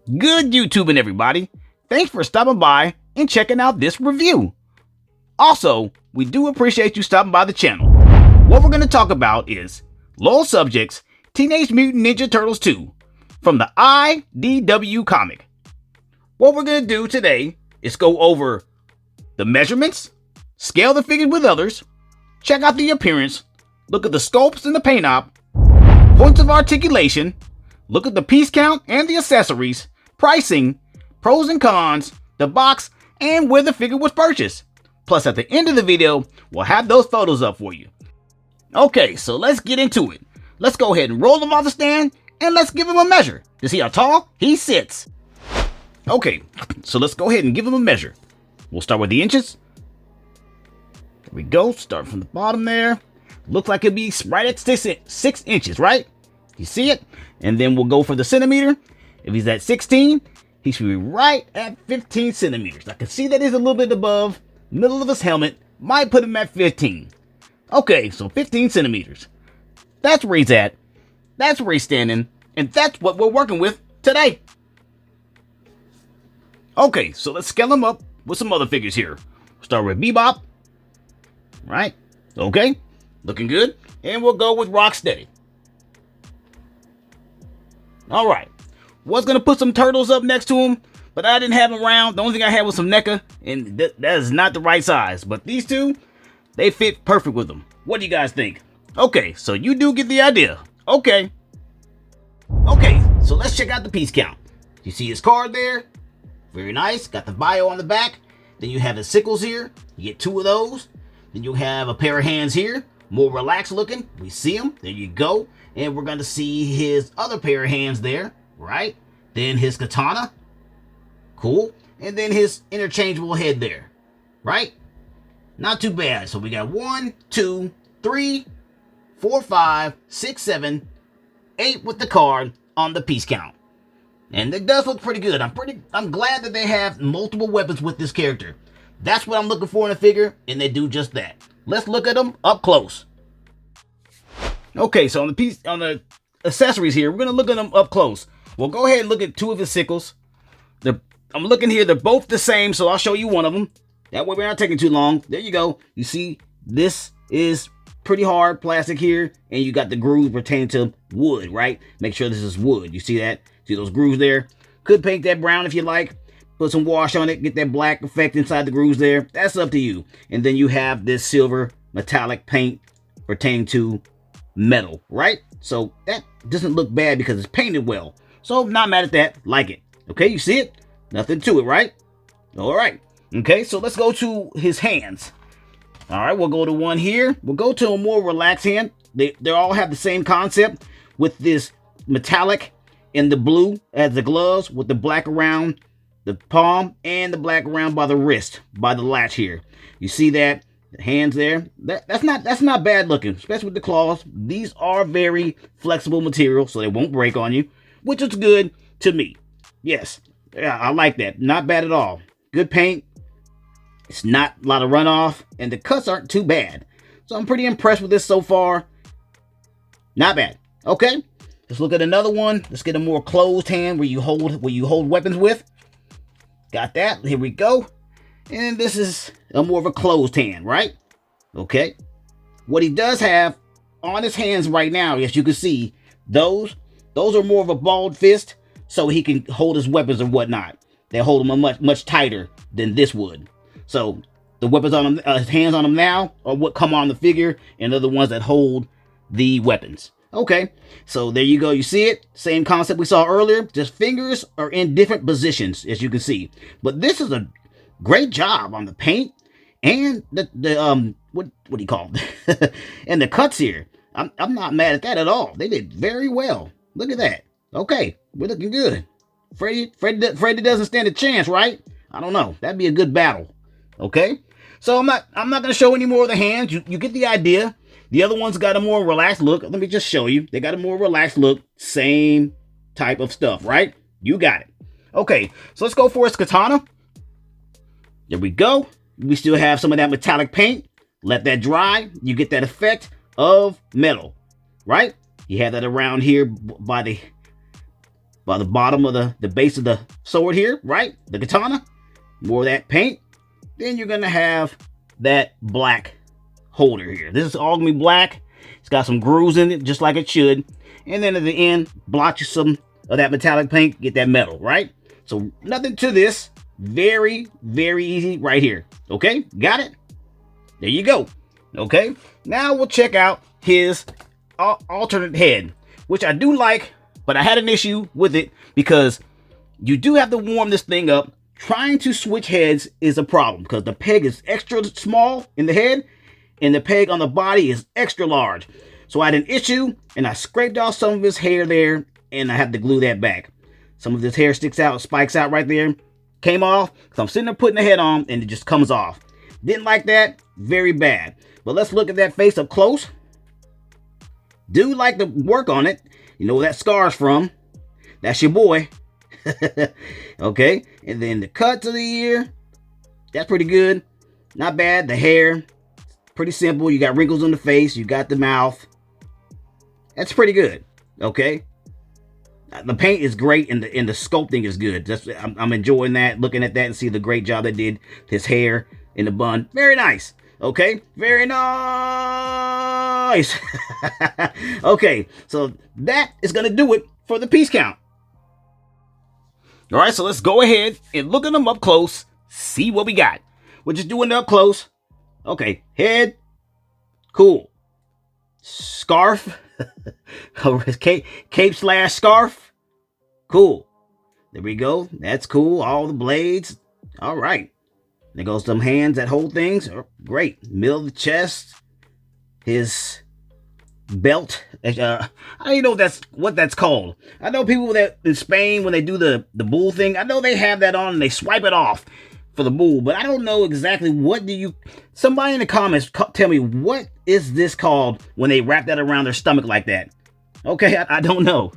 Good YouTubing, everybody. Thanks for stopping by and checking out this review. Also, we do appreciate you stopping by the channel. What we're going to talk about is Lowell Subject's Teenage Mutant Ninja Turtles 2 from the IDW comic. What we're going to do today is go over the measurements, scale the figures with others, check out the appearance, look at the sculpts and the paint op, points of articulation, look at the piece count and the accessories, pricing, pros and cons, the box, and where the figure was purchased. Plus, at the end of the video, we'll have those photos up for you. Okay, so let's get into it. Let's go ahead and roll him off the stand, and let's give him a measure to see how tall he sits. Okay, so let's go ahead and give him a measure. We'll start with the inches. There we go, start from the bottom there. Looks like it'd be right at 6 inches, right? You see it? And then we'll go for the centimeter. If he's at 16, he should be right at 15 centimeters. I can see that he's a little bit above middle of his helmet. Might put him at 15. Okay, so 15 centimeters. That's where he's at. That's where he's standing. And that's what we're working with today. Okay, so let's scale him up with some other figures here. Start with Bebop. Right? Okay, looking good. And we'll go with Rocksteady. Alright, was going to put some turtles up next to him, but I didn't have them around. The only thing I had was some NECA, and that is not the right size. But these two, they fit perfect with them. What do you guys think? Okay, so you do get the idea. Okay, so let's check out the piece count. You see his card there? Very nice. Got the bio on the back. Then you have the sickles here. You get 2 of those. Then you have a pair of hands here. More relaxed looking. We see them. There you go. And we're going to see his other pair of hands there, right? Then his katana. Cool. And then his interchangeable head there, right? Not too bad. So we got 1, 2, 3, 4, 5, 6, 7, 8 with the card on the piece count. And it does look pretty good. I'm glad that they have multiple weapons with this character. That's what I'm looking for in a figure, and they do just that. Let's look at them up close. Okay, so on the accessories here, we're gonna look at them up close. We'll go ahead and look at 2 of his sickles. I'm looking here; they're both the same, so I'll show you one of them. That way, we're not taking too long. There you go. You see, this is pretty hard plastic here, and you got the grooves pertaining to wood, right? Make sure this is wood. You see that? See those grooves there? Could paint that brown if you like. Put some wash on it, get that black effect inside the grooves there. That's up to you. And then you have this silver metallic paint pertaining to metal, right? So that doesn't look bad because it's painted well. So not mad at that. Like it. Okay, you see it? Nothing to it, right? All right. Okay, so let's go to his hands. All right, we'll go to one here. We'll go to a more relaxed hand. They all have the same concept with this metallic and the blue as the gloves with the black around the palm and the black around by the wrist, by the latch here. You see that? The hands there. That's not bad looking, especially with the claws. These are very flexible material, so they won't break on you, which is good to me. Yes, yeah, I like that. Not bad at all. Good paint. It's not a lot of runoff, and the cuts aren't too bad. So I'm pretty impressed with this so far. Not bad. Okay, let's look at another one. Let's get a more closed hand where you hold weapons with. Got that. Here we go. And this is a more of a closed hand, right? Okay. What he does have on his hands right now, as you can see, those are more of a balled fist, so he can hold his weapons or whatnot. They hold them much tighter than this would. So the weapons on him, his hands on him now, are what come on the figure, and they're the ones that hold the weapons. Okay, so there you go. You see it? Same concept we saw earlier. Just fingers are in different positions, as you can see. But this is a great job on the paint and the what do you call it? And the cuts here. I'm not mad at that at all. They did very well. Look at that. Okay, we're looking good. Freddy doesn't stand a chance, right? I don't know. That'd be a good battle. Okay, so I'm not gonna show any more of the hands. You get the idea. The other one's got a more relaxed look. Let me just show you. They got a more relaxed look. Same type of stuff, right? You got it. Okay, so let's go for his katana. There we go. We still have some of that metallic paint. Let that dry. You get that effect of metal, right? You have that around here by the by the bottom of the base of the sword here, right? The katana. More of that paint. Then you're gonna have that black holder here. This is all gonna be black. It's got some grooves in it, just like it should. And then at the end, blotch you some of that metallic paint, get that metal, right? So nothing to this. Very, very easy right here. Okay, got it? There you go. Okay, now we'll check out his alternate head, which I do like, but I had an issue with it because you do have to warm this thing up. Trying to switch heads is a problem because the peg is extra small in the head and the peg on the body is extra large. So I had an issue and I scraped off some of his hair there and I had to glue that back. Some of this hair sticks out, spikes out right there. Came off because I'm sitting there putting the head on and it just comes off. Didn't like that. Very bad. But let's look at that face up close. Do like to work on it. You know where that scar's from. That's your boy. Okay. And then the cut to the ear. That's pretty good. Not bad. The hair. Pretty simple. You got wrinkles on the face. You got the mouth. That's pretty good. Okay. The paint is great and the sculpting is good. I'm enjoying that, looking at that and see the great job they did. His hair in the bun. Very nice. Okay. Very nice. Okay. So that is going to do it for the piece count. All right. So let's go ahead and look at them up close. See what we got. We're just doing it up close. Okay. Head. Cool. Scarf. Cape slash scarf. Cool. There we go. That's cool. All the blades. All right. There goes some hands that hold things. Oh, great. Middle of the chest. His belt. I don't even know what that's called. I know people that in Spain, when they do the bull thing, I know they have that on and they swipe it off for the bull, but I don't know exactly what do you... Somebody in the comments tell me, what is this called when they wrap that around their stomach like that? Okay, I don't know.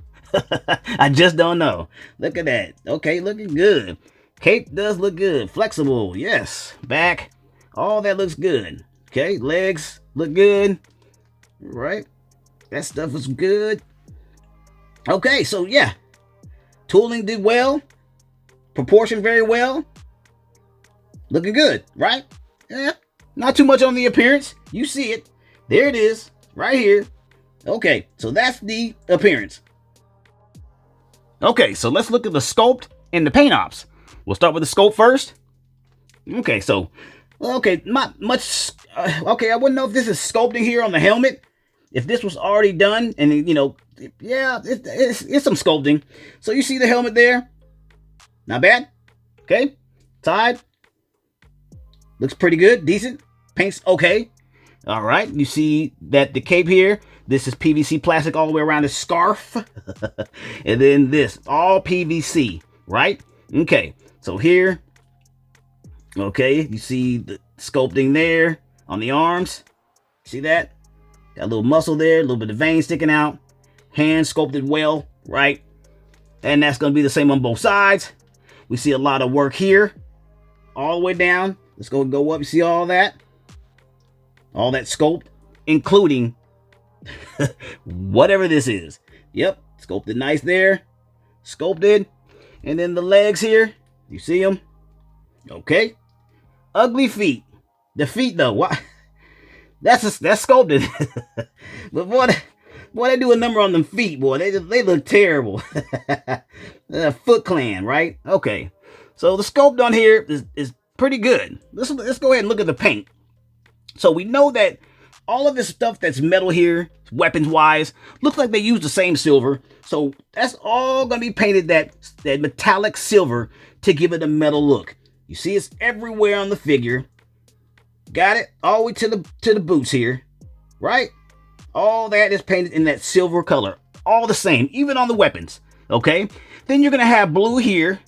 I just don't know. Look at that. Okay, looking good. Cape does look good. Flexible, yes. Back, all that looks good. Okay, legs look good. Right, that stuff is good. Okay, so yeah. Tooling did well. Proportion very well. Looking good, right? Yeah, not too much on the appearance. You see it. There it is, right here. Okay, so that's the appearance. Okay, so let's look at the sculpt and the paint ops. We'll start with the sculpt first. Okay, so, okay, not much. Okay, I wouldn't know if this is sculpting here on the helmet. If this was already done, and you know, yeah, it's some sculpting. So you see the helmet there. Not bad. Okay, side. Looks pretty good, decent. Paint's okay. All right, you see that the cape here, this is PVC plastic all the way around the scarf. And then this, all PVC, right? Okay, so here, okay, you see the sculpting there on the arms. See that? Got a little muscle there, a little bit of vein sticking out. Hand sculpted well, right? And that's going to be the same on both sides. We see a lot of work here, all the way down. Let's go up. You see all that? All that sculpt, including whatever this is. Yep, sculpted nice there. Sculpted. And then the legs here. You see them? Okay. Ugly feet. The feet though, what? That's sculpted. But boy, they do a number on them feet, boy. They look terrible. Foot Clan, right? Okay. So the sculpt on here is pretty good. Let's go ahead and look at the paint. So we know that all of this stuff that's metal here, weapons wise, looks like they use the same silver. So that's all gonna be painted that metallic silver to give it a metal look. You see it's everywhere on the figure. Got it? All the way to the boots here, right? All that is painted in that silver color. All the same, even on the weapons. Okay? Then you're gonna have blue here,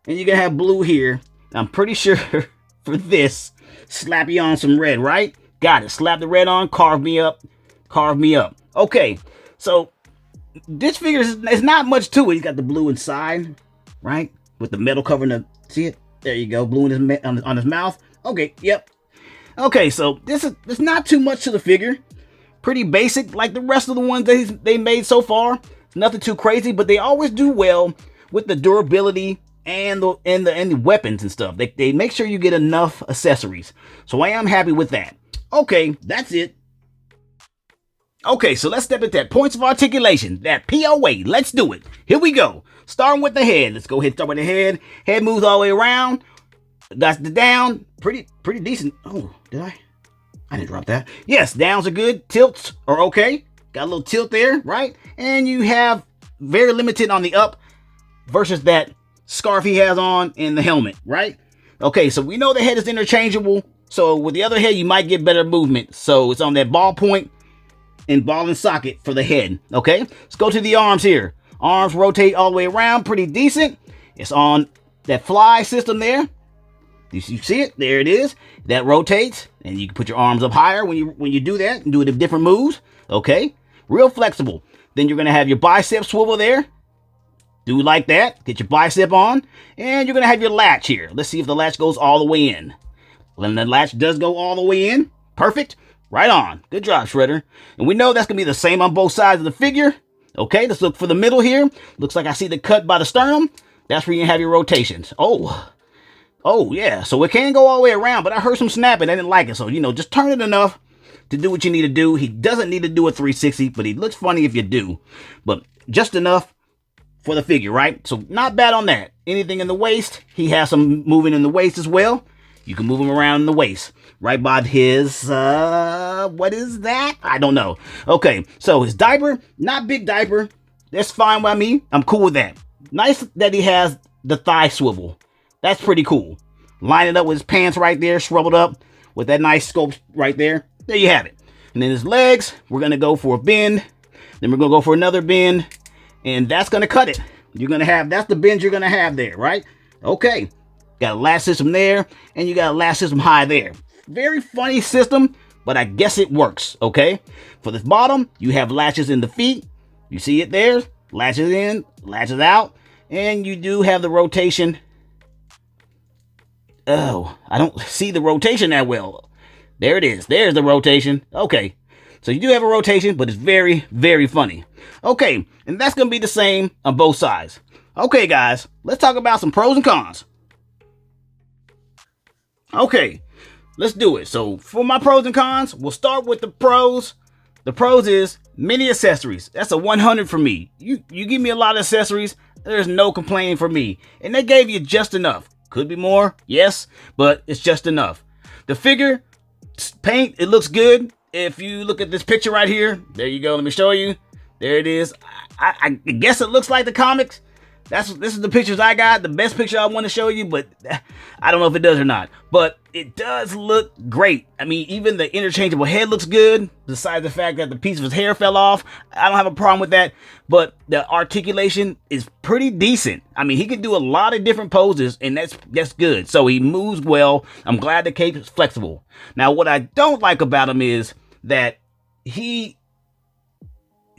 and you're gonna have blue here. I'm pretty sure for this, slap you on some red, right? Got it. Slap the red on, carve me up. Carve me up. Okay, so this figure is not much to it. He's got the blue inside, right? With the metal covering the, see it? There you go, blue in his, on his mouth. Okay, yep. Okay, so there's not too much to the figure. Pretty basic, like the rest of the ones that they made so far. It's Nothing too crazy, but they always do well with the durability and the weapons and stuff. They make sure you get enough accessories. So I am happy with that. Okay, that's it. Okay, so let's step into that points of articulation, that POA. Let's do it. Here we go. Starting with the head. Let's go ahead and start with the head. Head moves all the way around. That's the down. Pretty decent. Oh, did I? I didn't drop that. Yes, downs are good. Tilts are okay. Got a little tilt there, right? And you have very limited on the up versus that scarf he has on in the helmet, right? Okay, so we know the head is interchangeable. So with the other head, you might get better movement. So it's on that ball point and ball and socket for the head, okay? Let's go to the arms here. Arms rotate all the way around, pretty decent. It's on that fly system there. You see it? There it is. That rotates, and you can put your arms up higher when you do that and do the different moves, okay? Real flexible. Then you're gonna have your bicep swivel there. Do like that. Get your bicep on, and you're gonna have your latch here. Let's see if the latch goes all the way in. When the latch does go all the way in, perfect. Right on. Good job, Shredder. And we know that's going to be the same on both sides of the figure. Okay, let's look for the middle here. Looks like I see the cut by the sternum. That's where you have your rotations. Oh, yeah. So it can go all the way around, but I heard some snapping. I didn't like it. So, just turn it enough to do what you need to do. He doesn't need to do a 360, but he looks funny if you do. But just enough for the figure, right? So not bad on that. Anything in the waist. He has some moving in the waist as well. You can move him around in the waist. Right by his, what is that? I don't know. Okay, so his diaper, not big diaper. That's fine by me. I'm cool with that. Nice that he has the thigh swivel. That's pretty cool. Line it up with his pants right there, shriveled up with that nice sculpt right there. There you have it. And then his legs, we're going to go for a bend. Then we're going to go for another bend. And that's going to cut it. That's the bend you're going to have there, right? Okay. Got a latch system there, and you got a latch system high there. Very funny system, but I guess it works, okay? For this bottom, you have latches in the feet. You see it there? Latches in, latches out. And you do have the rotation. Oh, I don't see the rotation that well. There it is. There's the rotation. Okay. So you do have a rotation, but it's very, very funny. Okay, and that's going to be the same on both sides. Okay, guys, let's talk about some pros and cons. Okay, let's do it. So for my pros and cons, we'll start with the pros. The pros is many accessories. That's a 100 for me. You give me a lot of accessories, there's no complaining for me. And they gave you just enough. Could be more, yes, but it's just enough. The figure, paint, it looks good. If you look at this picture right here, there you go. Let me show you. There it is. I guess it looks like the comics. This is the pictures I got. The best picture I want to show you, but I don't know if it does or not. But it does look great. I mean, even the interchangeable head looks good. Besides the fact that the piece of his hair fell off, I don't have a problem with that. But the articulation is pretty decent. I mean, he can do a lot of different poses, and that's good. So he moves well. I'm glad the cape is flexible. Now, what I don't like about him is that he,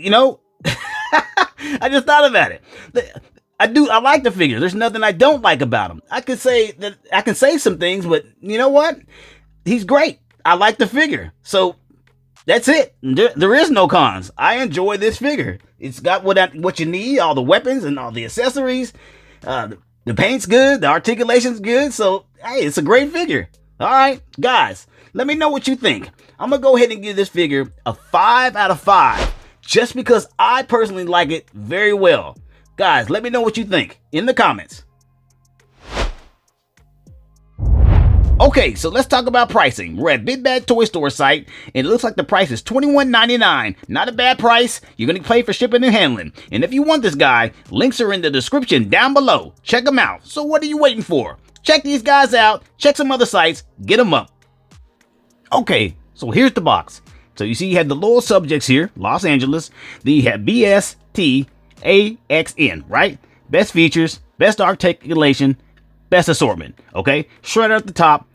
I just thought about it. I like the figure. There's nothing I don't like about him. I can say some things, but you know what? He's great. I like the figure. So that's it. There is no cons. I enjoy this figure. It's got what you need, all the weapons and all the accessories. The paint's good. The articulation's good. So, hey, it's a great figure. All right, guys, let me know what you think. I'm going to go ahead and give this figure a 5 out of 5 just because I personally like it very well. Guys, let me know what you think in the comments. Okay, so let's talk about pricing. We're at Big Bad Toy Store site, and it looks like the price is $21.99. Not a bad price. You're going to pay for shipping and handling. And if you want this guy, links are in the description down below. Check them out. So what are you waiting for? Check these guys out. Check some other sites. Get them up. Okay, so here's the box. So you see you have the little subjects here, Los Angeles. Then you have BST AXN, right? Best features, best articulation, best assortment, okay? Shredder at the top,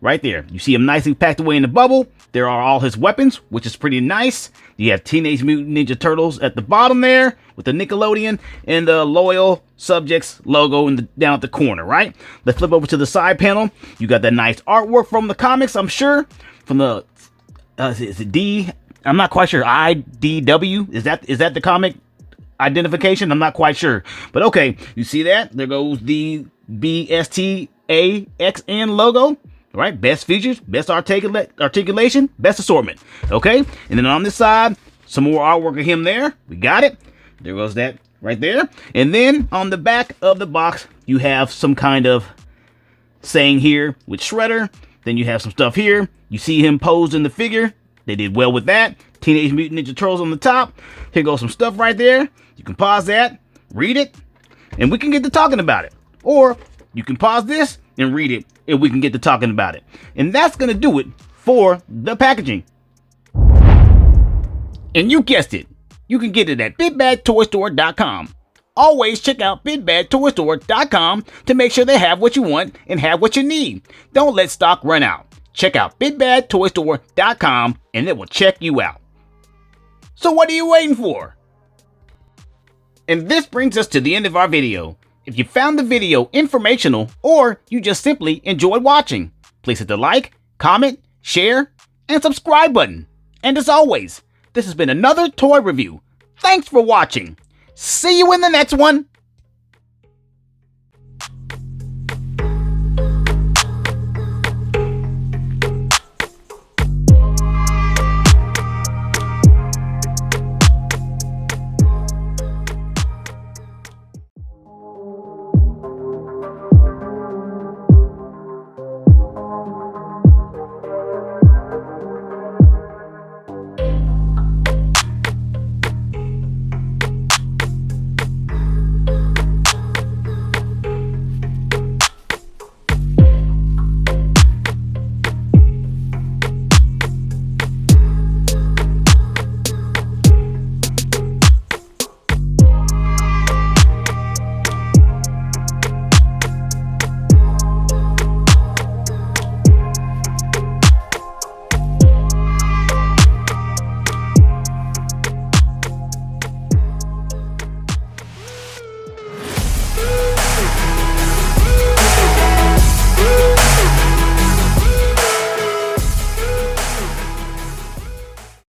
right there. You see him nicely packed away in the bubble. There are all his weapons, which is pretty nice. You have Teenage Mutant Ninja Turtles at the bottom there with the Nickelodeon and the Loyal Subjects logo down at the corner, right? Let's flip over to the side panel. You got that nice artwork from the comics, I'm sure. From the, is it D? I'm not quite sure. IDW? Is that the comic identification. I'm not quite sure. But okay, you see that? There goes the BST AXN logo. Right? Best features, best articulation, best assortment. Okay? And then on this side, some more artwork of him there. We got it. There goes that right there. And then on the back of the box, you have some kind of saying here with Shredder. Then you have some stuff here. You see him posed in the figure. They did well with that. Teenage Mutant Ninja Turtles on the top. Here goes some stuff right there. You can pause that, read it, and we can get to talking about it. Or you can pause this and read it, and we can get to talking about it. And that's going to do it for the packaging. And you guessed it. You can get it at BigBadToyStore.com. Always check out BigBadToyStore.com to make sure they have what you want and have what you need. Don't let stock run out. Check out BigBadToyStore.com and it will check you out. So what are you waiting for? And this brings us to the end of our video. If you found the video informational or you just simply enjoyed watching, please hit the like, comment, share, and subscribe button. And as always, this has been another toy review. Thanks for watching. See you in the next one.